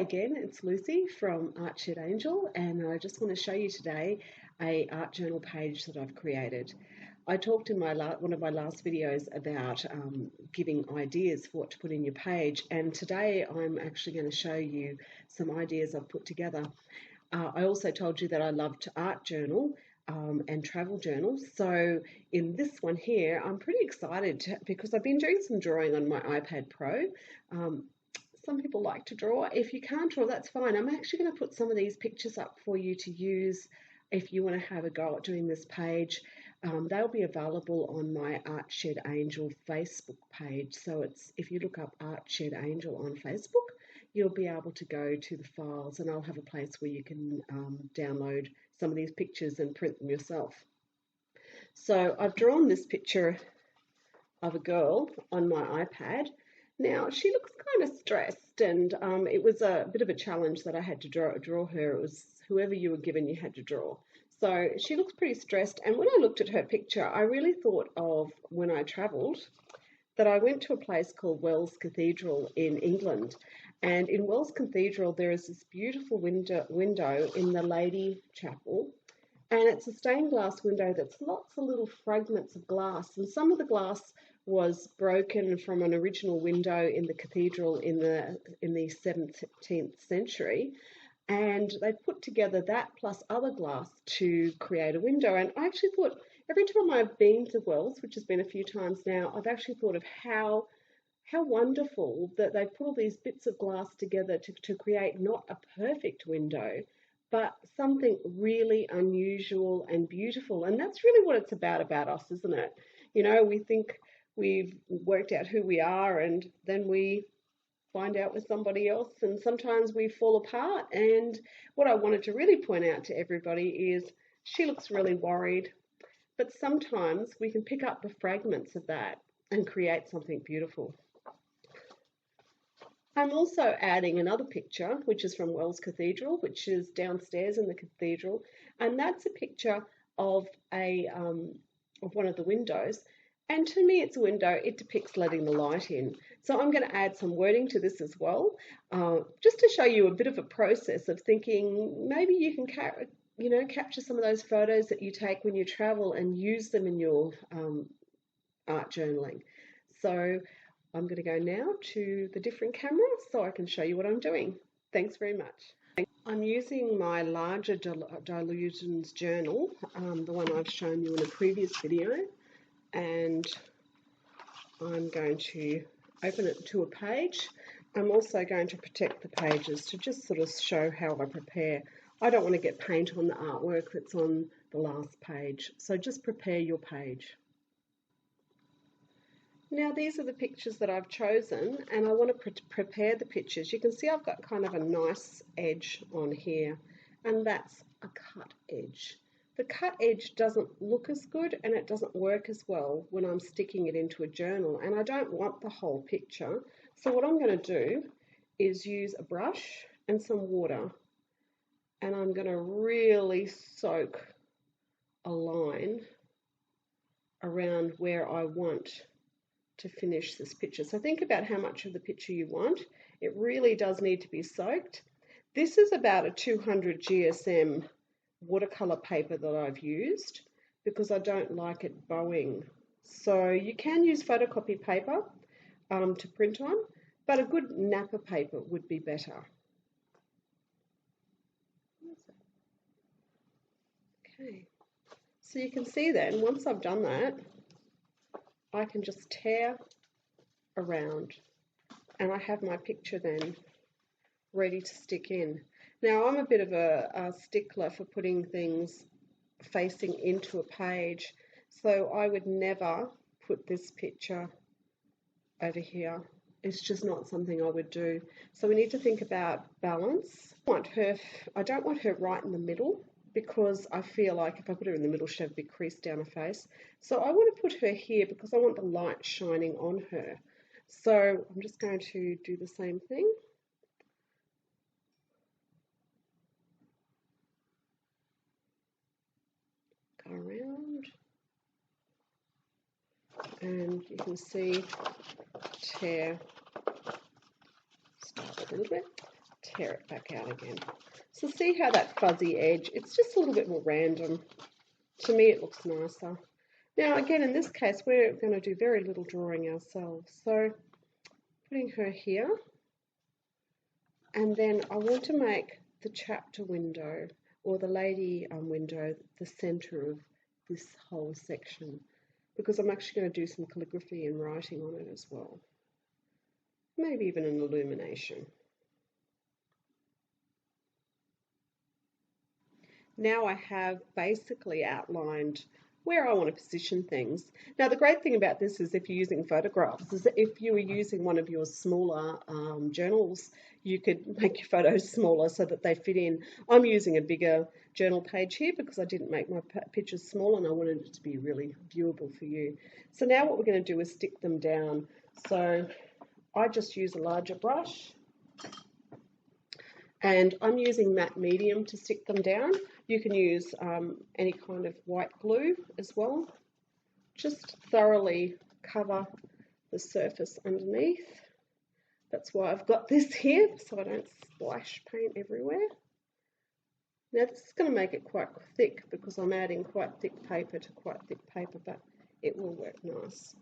again, it's Lucy from Artshed Angel, and I just want to show you today a art journal page that I've created. I talked in one of my last videos about giving ideas for what to put in your page, and today I'm actually going to show you some ideas I've put together. I also told you that I love to art journal and travel journals. So in this one here, I'm pretty excited because I've been doing some drawing on my iPad Pro. Some people like to draw. If you can't draw, that's fine. I'm actually going to put some of these pictures up for you to use if you want to have a go at doing this page. They'll be available on my Artshed Angel Facebook page. So if you look up Artshed Angel on Facebook, you'll be able to go to the files, and I'll have a place where you can download some of these pictures and print them yourself. So I've drawn this picture of a girl on my iPad. Now, she looks kind of stressed, and it was a bit of a challenge that I had to draw her. It was whoever you were given, you had to draw. So she looks pretty stressed, and when I looked at her picture, I really thought of when I travelled that I went to a place called Wells Cathedral in England. And in Wells Cathedral, there is this beautiful window in the Lady Chapel, and it's a stained glass window that's lots of little fragments of glass, and some of the glass was broken from an original window in the cathedral in the 17th century, and they put together that plus other glass to create a window. And I actually thought, every time I've been to Wells, which has been a few times now, I've actually thought of how wonderful that they put all these bits of glass together to create not a perfect window, but something really unusual and beautiful. And that's really what it's about us, isn't it? You know, we think we've worked out who we are, and then we find out with somebody else, and sometimes we fall apart. And what I wanted to really point out to everybody is she looks really worried, but sometimes we can pick up the fragments of that and create something beautiful. I'm also adding another picture, which is from Wells Cathedral, which is downstairs in the cathedral, and that's a picture of one of the windows. And to me, it's a window. It depicts letting the light in. So I'm going to add some wording to this as well, just to show you a bit of a process of thinking maybe you can capture some of those photos that you take when you travel and use them in your art journaling. So I'm going to go now to the different cameras so I can show you what I'm doing. Thanks very much. I'm using my larger Dilutions journal, the one I've shown you in a previous video, and I'm going to open it to a page. I'm also going to protect the pages to just sort of show how I prepare. I don't want to get paint on the artwork that's on the last page, so just prepare your page. Now these are the pictures that I've chosen, and I want to prepare the pictures. You can see I've got kind of a nice edge on here, and that's a cut edge. The cut edge doesn't look as good, and it doesn't work as well when I'm sticking it into a journal, and I don't want the whole picture. So what I'm going to do is use a brush and some water, and I'm going to really soak a line around where I want to finish this picture. So think about how much of the picture you want. It really does need to be soaked. This is about a 200 GSM watercolour paper that I've used because I don't like it bowing. So you can use photocopy paper to print on, but a good nappa paper would be better. Okay, so you can see then, once I've done that, I can just tear around, and I have my picture then ready to stick in. Now I'm a bit of a stickler for putting things facing into a page, so I would never put this picture over here. It's just not something I would do. So we need to think about balance. I don't want her right in the middle, because I feel like if I put her in the middle, she'd have a big crease down her face. So I want to put her here because I want the light shining on her. So I'm just going to do the same thing. Go around. And you can see, start a little bit, tear it back out again. So see how that fuzzy edge, it's just a little bit more random. To me it looks nicer. Now again, in this case, we're going to do very little drawing ourselves. So putting her here, and then I want to make the chapter window or the lady window the center of this whole section, because I'm actually going to do some calligraphy and writing on it as well. Maybe even an illumination. Now I have basically outlined where I want to position things. Now the great thing about this is if you're using photographs, is that if you were using one of your smaller journals, you could make your photos smaller so that they fit in. I'm using a bigger journal page here because I didn't make my pictures small and I wanted it to be really viewable for you. So now what we're going to do is stick them down. So I just use a larger brush, and I'm using matte medium to stick them down. You can use any kind of white glue as well. Just thoroughly cover the surface underneath. That's why I've got this here, so I don't splash paint everywhere. Now this is going to make it quite thick because I'm adding quite thick paper to quite thick paper, but it will work nice.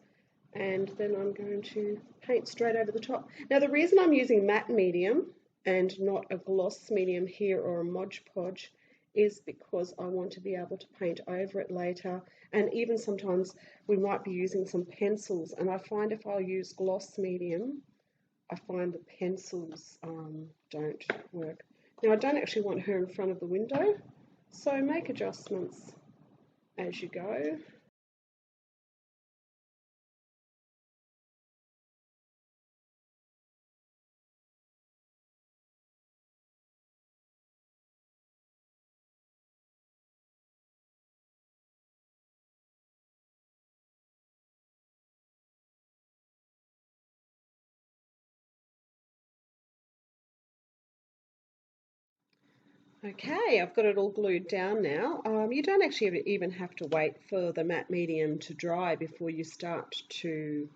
And then I'm going to paint straight over the top. Now the reason I'm using matte medium and not a gloss medium here or a Mod Podge is because I want to be able to paint over it later, and even sometimes we might be using some pencils, and I find if I use gloss medium, I find the pencils don't work. Now I don't actually want her in front of the window, so make adjustments as you go. Okay, I've got it all glued down now. You don't actually even have to wait for the matte medium to dry before you start to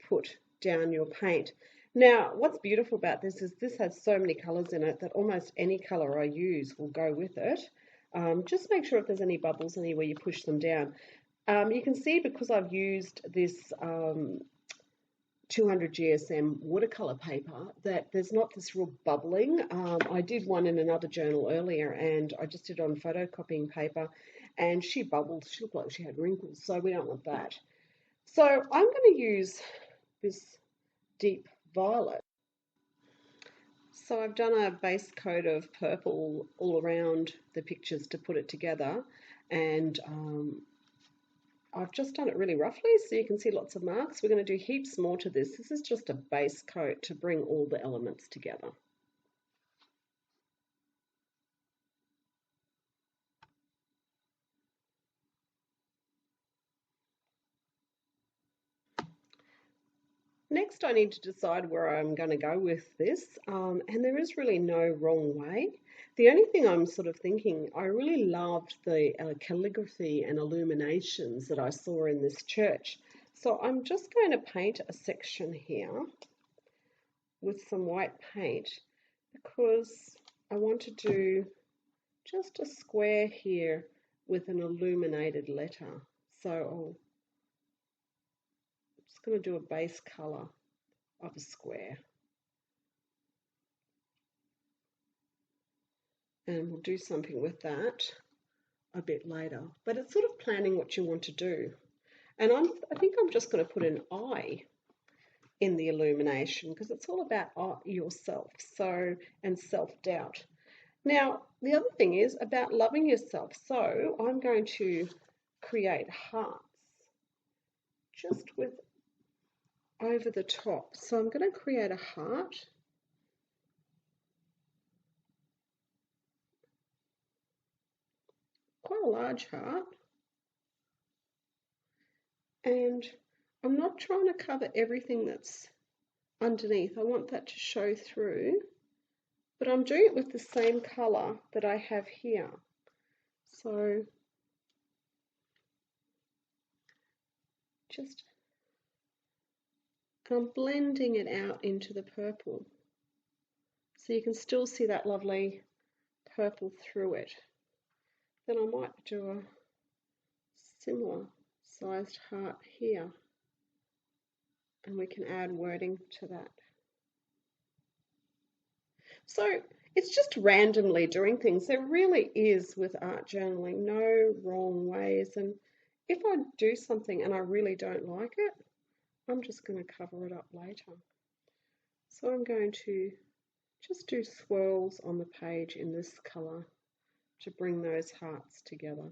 put down your paint. Now, what's beautiful about this is this has so many colours in it that almost any colour I use will go with it. Just make sure if there's any bubbles anywhere you push them down. You can see because I've used this 200 GSM watercolour paper that there's not this real bubbling. I did one in another journal earlier and I just did it on photocopying paper and she bubbled. She looked like she had wrinkles, so we don't want that. So I'm going to use this deep violet. So I've done a base coat of purple all around the pictures to put it together, and I've just done it really roughly so you can see lots of marks. We're going to do heaps more to this. This is just a base coat to bring all the elements together. Next I need to decide where I'm going to go with this, and there is really no wrong way. The only thing I'm sort of thinking, I really loved the calligraphy and illuminations that I saw in this church. So I'm just going to paint a section here with some white paint because I want to do just a square here with an illuminated letter. So I'm just going to do a base colour of a square. And we'll do something with that a bit later. But it's sort of planning what you want to do. And I think I'm just going to put an I in the illumination because it's all about yourself, and self-doubt. Now, the other thing is about loving yourself. So I'm going to create hearts just with over the top. So I'm going to create a heart. Quite a large heart. And I'm not trying to cover everything that's underneath. I want that to show through. But I'm doing it with the same colour that I have here. So just, and I'm blending it out into the purple. So you can still see that lovely purple through it. Then I might do a similar sized heart here, and we can add wording to that. So it's just randomly doing things. There really is, with art journaling, no wrong ways. And if I do something and I really don't like it, I'm just going to cover it up later. So I'm going to just do swirls on the page in this colour to bring those hearts together.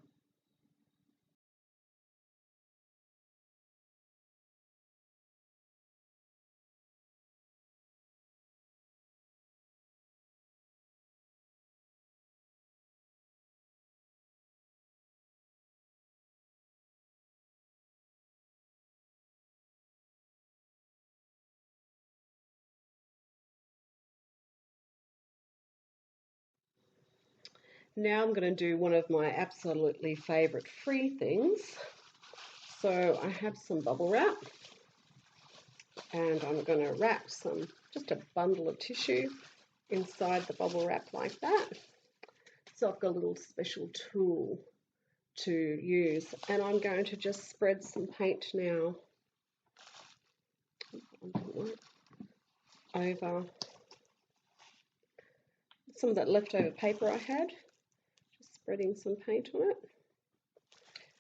Now I'm going to do one of my absolutely favourite free things. So I have some bubble wrap, and I'm going to wrap just a bundle of tissue inside the bubble wrap like that. So I've got a little special tool to use, and I'm going to just spread some paint now over some of that leftover paper I had. Just spreading some paint on it,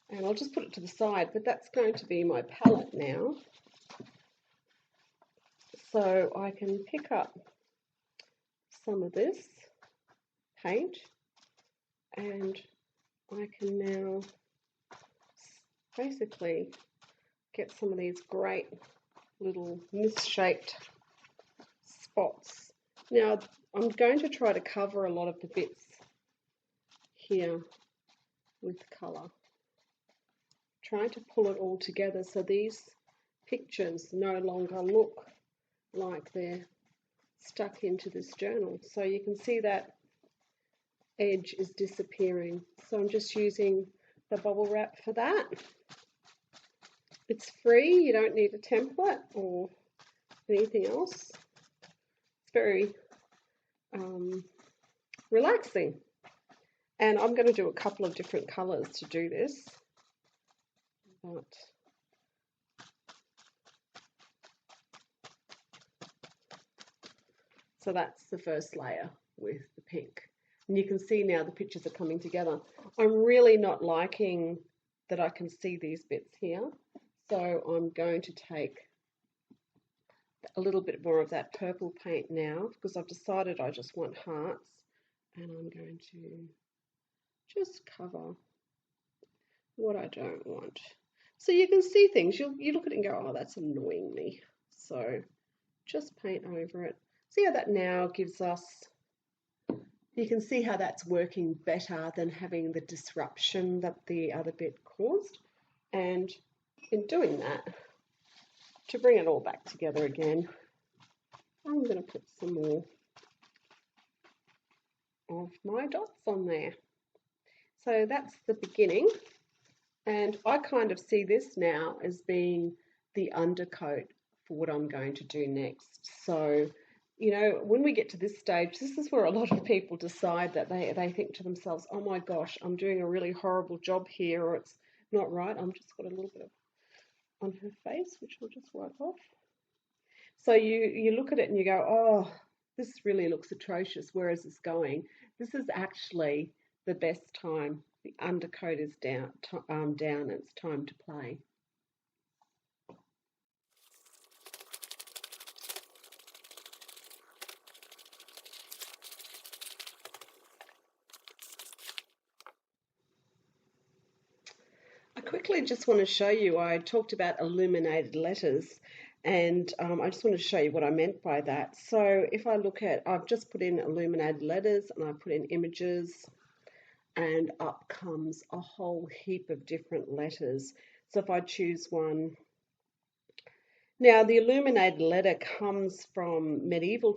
and I'll just put it to the side, but that's going to be my palette now. So I can pick up some of this paint, and I can now basically get some of these great little misshaped spots. Now I'm going to try to cover a lot of the bits here with colour, trying to pull it all together so these pictures no longer look like they're stuck into this journal. So you can see that edge is disappearing. So I'm just using the bubble wrap for that. It's free, you don't need a template or anything else. It's very relaxing. And I'm going to do a couple of different colours to do this. So that's the first layer with the pink. And you can see now the pictures are coming together. I'm really not liking that I can see these bits here. So I'm going to take a little bit more of that purple paint now, because I've decided I just want hearts. And I'm going to just cover what I don't want. So you can see things. You look at it and go, oh, that's annoying me. So just paint over it. See how that now gives us, you can see how that's working better than having the disruption that the other bit caused. And in doing that, to bring it all back together again, I'm going to put some more of my dots on there. So that's the beginning, and I kind of see this now as being the undercoat for what I'm going to do next. So, you know, when we get to this stage, this is where a lot of people decide that they think to themselves, oh my gosh, I'm doing a really horrible job here, or it's not right. I'm just got a little bit of on her face, which I'll just wipe off. So you look at it and you go, oh, this really looks atrocious. Where is this going? This is actually the best time. The undercoat is down, and it's time to play. I quickly just want to show you, I talked about illuminated letters, and I just want to show you what I meant by that. So if I look at, I've just put in illuminated letters and I put in images, and up comes a whole heap of different letters. So if I choose one, now the illuminated letter comes from medieval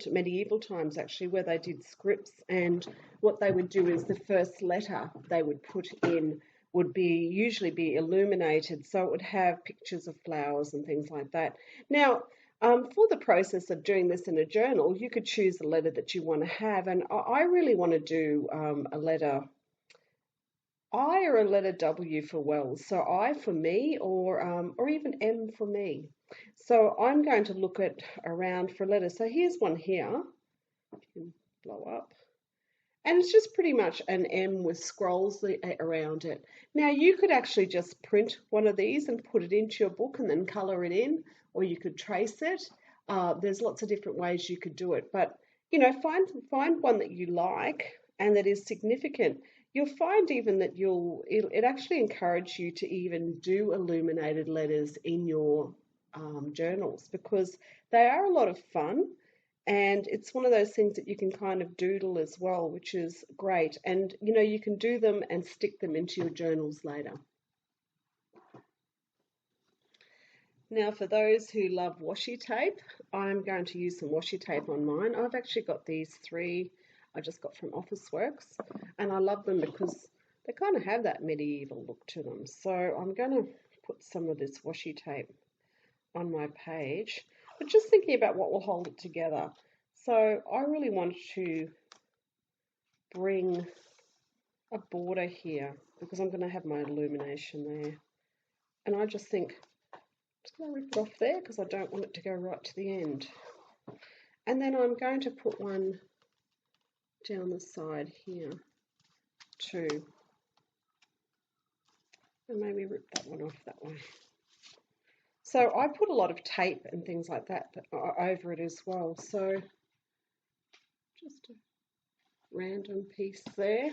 times actually, where they did scripts, and what they would do is the first letter they would put in would usually be illuminated, so it would have pictures of flowers and things like that. Now For the process of doing this in a journal, you could choose the letter that you want to have, and I really want to do a letter I or a letter W for Wells. So I for me, or even M for me. So I'm going to look at around for letters. So here's one here. You can blow up. And it's just pretty much an M with scrolls around it. Now you could actually just print one of these and put it into your book and then colour it in, or you could trace it. There's lots of different ways you could do it, but find one that you like and that is significant. You'll find even that it actually encourage you to even do illuminated letters in your journals, because they are a lot of fun. And it's one of those things that you can kind of doodle as well, which is great. And you can do them and stick them into your journals later. Now, for those who love washi tape, I'm going to use some washi tape on mine. I've actually got these 3 I just got from Officeworks, and I love them because they kind of have that medieval look to them. So I'm going to put some of this washi tape on my page, but just thinking about what will hold it together. So I really want to bring a border here because I'm going to have my illumination there. And I just think I'm just going to rip it off there because I don't want it to go right to the end. And then I'm going to put one down the side here too. And maybe rip that one off that way. So I put a lot of tape and things like that over it as well. So just a random piece there.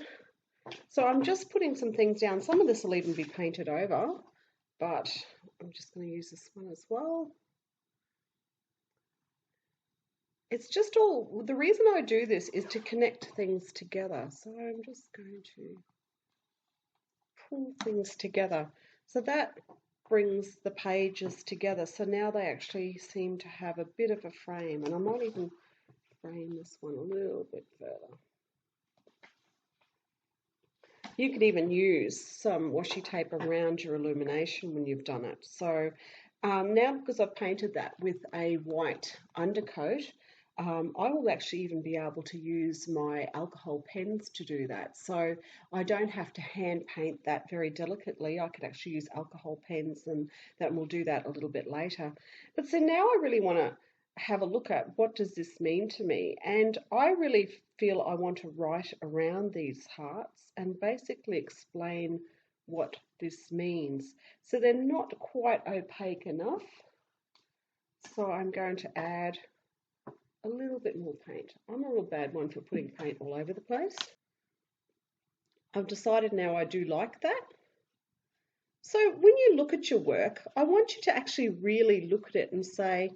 So I'm just putting some things down. Some of this will even be painted over, but I'm just going to use this one as well. It's just all, the reason I do this is to connect things together. So I'm just going to pull things together. So that brings the pages together. So now they actually seem to have a bit of a frame, and I might even frame this one a little bit further. You could even use some washi tape around your illumination when you've done it. So now, because I've painted that with a white undercoat, I will actually even be able to use my alcohol pens to do that. So I don't have to hand paint that very delicately. I could actually use alcohol pens, and that will do that a little bit later. But so now I really want to have a look at what does this mean to me, and I really feel I want to write around these hearts and basically explain what this means. So they're not quite opaque enough, so I'm going to add a little bit more paint. I'm a real bad one for putting paint all over the place. I've decided now I do like that. So when you look at your work, I want you to actually really look at it and say,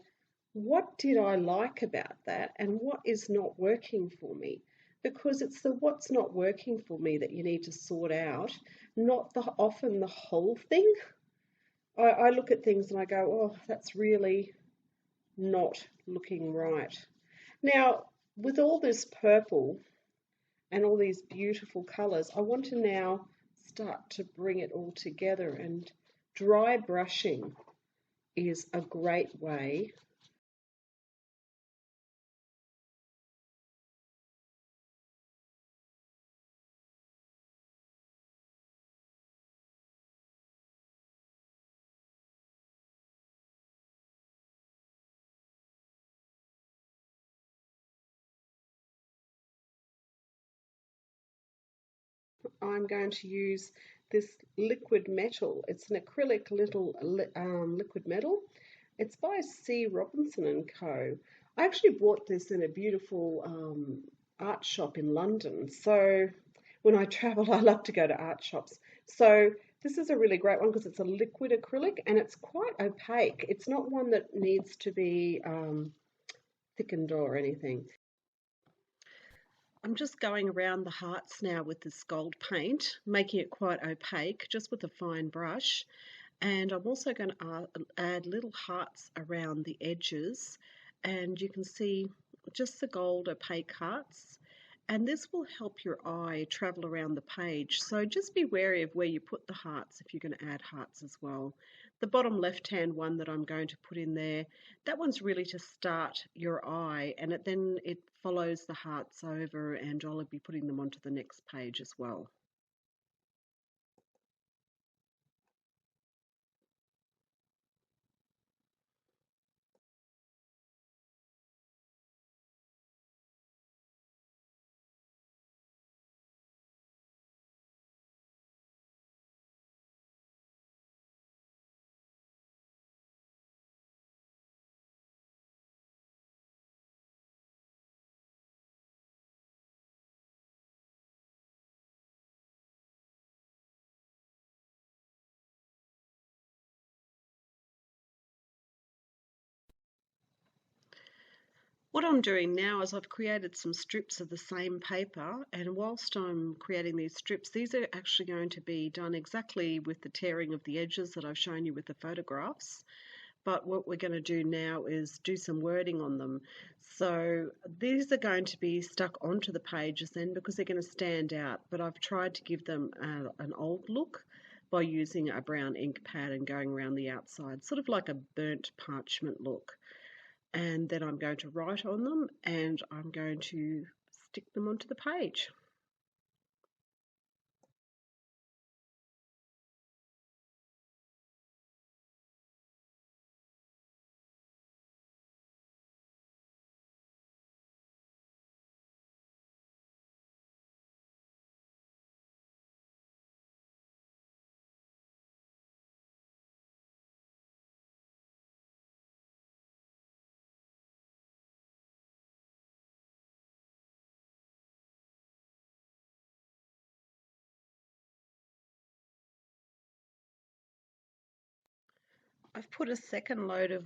what did I like about that and what is not working for me? Because it's the what's not working for me that you need to sort out, not often the whole thing. I look at things and I go, oh, that's really not looking right. Now, with all this purple and all these beautiful colours, I want to now start to bring it all together, and dry brushing is a great way I'm going to use this liquid metal. It's an acrylic little liquid metal. It's by C. Robinson and Co. I actually bought this in a beautiful art shop in London. So when I travel, I love to go to art shops. So this is a really great one because it's a liquid acrylic and it's quite opaque. It's not one that needs to be thickened or anything. I'm just going around the hearts now with this gold paint, making it quite opaque, just with a fine brush. And I'm also going to add little hearts around the edges, and you can see just the gold opaque hearts. And this will help your eye travel around the page. So just be wary of where you put the hearts if you're going to add hearts as well. The bottom left-hand one that I'm going to put in there, that one's really to start your eye, and then it follows the hearts over, and I'll be putting them onto the next page as well. What I'm doing now is I've created some strips of the same paper, and whilst I'm creating these strips, these are actually going to be done exactly with the tearing of the edges that I've shown you with the photographs. But what we're going to do now is do some wording on them. So these are going to be stuck onto the pages then, because they're going to stand out, but I've tried to give them an old look by using a brown ink pad and going around the outside, sort of like a burnt parchment look. And then I'm going to write on them, and I'm going to stick them onto the page. I've put a second load of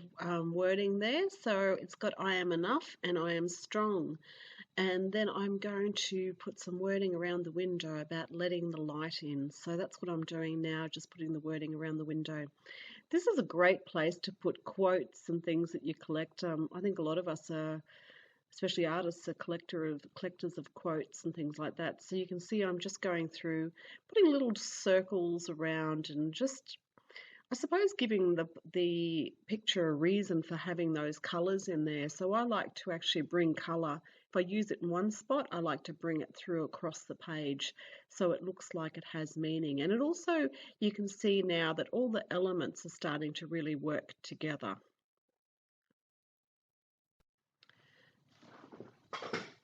wording there, so it's got I am enough and I am strong. And then I'm going to put some wording around the window about letting the light in. So that's what I'm doing now, just putting the wording around the window. This is a great place to put quotes and things that you collect. I think a lot of us are, especially artists, are collectors of quotes and things like that. So you can see I'm just going through, putting little circles around, and just, I suppose, giving the picture a reason for having those colours in there. So I like to actually bring colour. If I use it in one spot, I like to bring it through across the page so it looks like it has meaning. And it also, you can see now that all the elements are starting to really work together.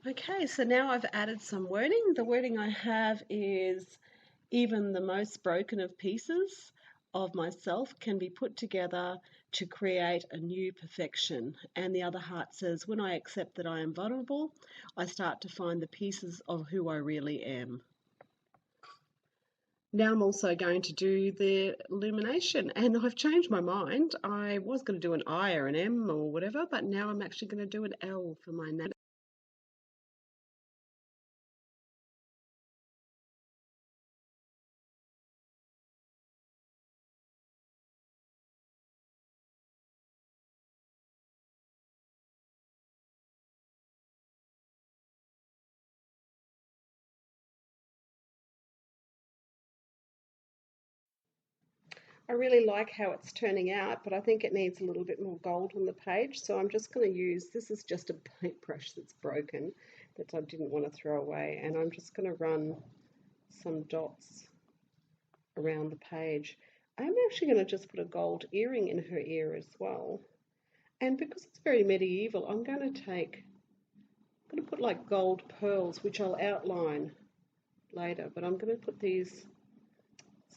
Okay, so now I've added some wording. The wording I have is, even the most broken of pieces of myself can be put together to create a new perfection. And the other heart says, when I accept that I am vulnerable, I start to find the pieces of who I really am. Now I'm also going to do the illumination, and I've changed my mind. I was going to do an I or an M or whatever, but now I'm actually going to do an L for my name. I really like how it's turning out, but I think it needs a little bit more gold on the page. So I'm just going to use, this is just a paintbrush that's broken that I didn't want to throw away. And I'm just going to run some dots around the page. I'm actually going to just put a gold earring in her ear as well. And because it's very medieval, I'm going to put like gold pearls, which I'll outline later. But I'm going to put these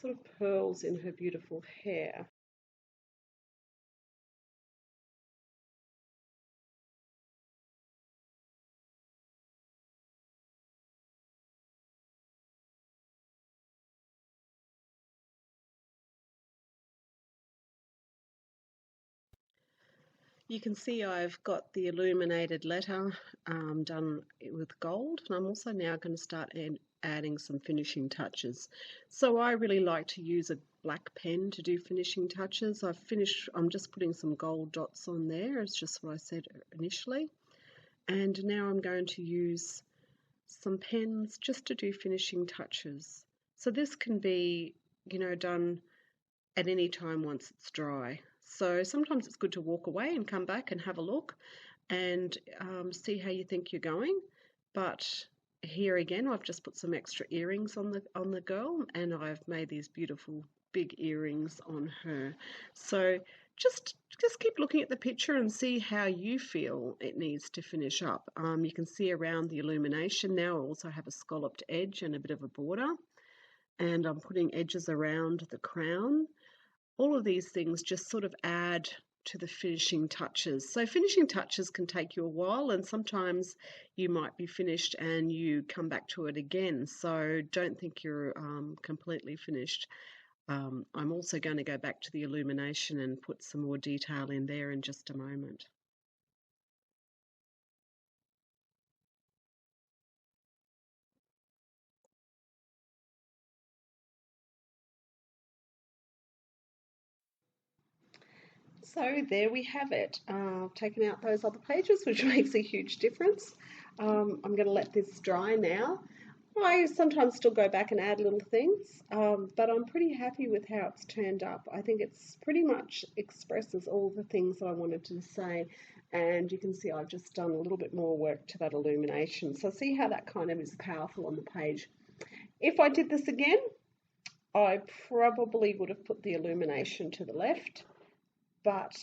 sort of pearls in her beautiful hair. You can see I've got the illuminated letter done with gold, and I'm also now going to start adding some finishing touches. So I really like to use a black pen to do finishing touches. I'm just putting some gold dots on there, it's just what I said initially. And now I'm going to use some pens just to do finishing touches. So this can be, done at any time once it's dry. So sometimes it's good to walk away and come back and have a look and see how you think you're going. But here again, I've just put some extra earrings on the girl, and I've made these beautiful big earrings on her. So just keep looking at the picture and see how you feel it needs to finish up. You can see around the illumination now I also have a scalloped edge and a bit of a border, and I'm putting edges around the crown. All of these things just sort of add to the finishing touches. So finishing touches can take you a while, and sometimes you might be finished and you come back to it again. So don't think you're completely finished. I'm also going to go back to the illumination and put some more detail in there in just a moment. So there we have it. I've taken out those other pages, which makes a huge difference. I'm going to let this dry now. I sometimes still go back and add little things, but I'm pretty happy with how it's turned up. I think it's pretty much expresses all the things that I wanted to say, and you can see I've just done a little bit more work to that illumination. So see how that kind of is powerful on the page. If I did this again, I probably would have put the illumination to the left, but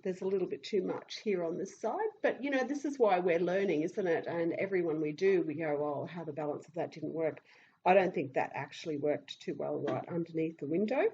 there's a little bit too much here on this side. But you know, this is why we're learning, isn't it? And everyone we do, we go, oh, how the balance of that didn't work. I don't think that actually worked too well right underneath the window.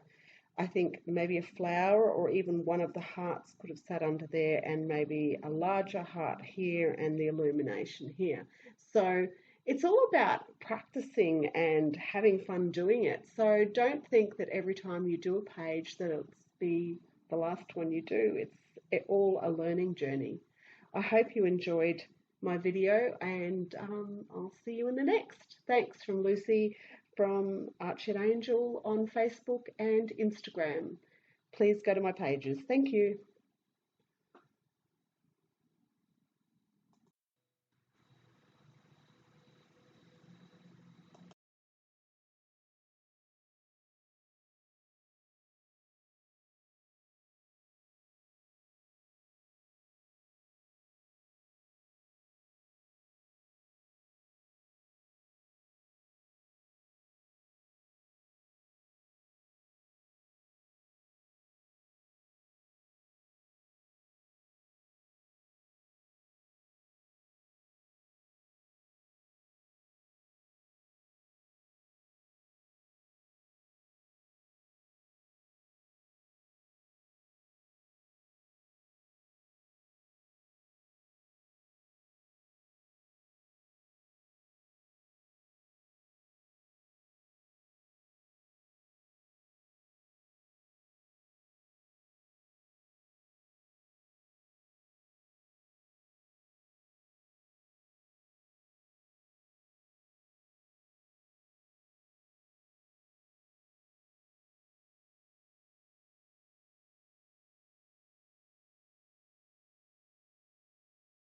I think maybe a flower or even one of the hearts could have sat under there, and maybe a larger heart here and the illumination here. So it's all about practicing and having fun doing it. So don't think that every time you do a page that it'll be the last one you do. It's all a learning journey. I hope you enjoyed my video, and I'll see you in the next. Thanks from Lucy from Arched Angel on Facebook and Instagram. Please go to my pages. Thank you.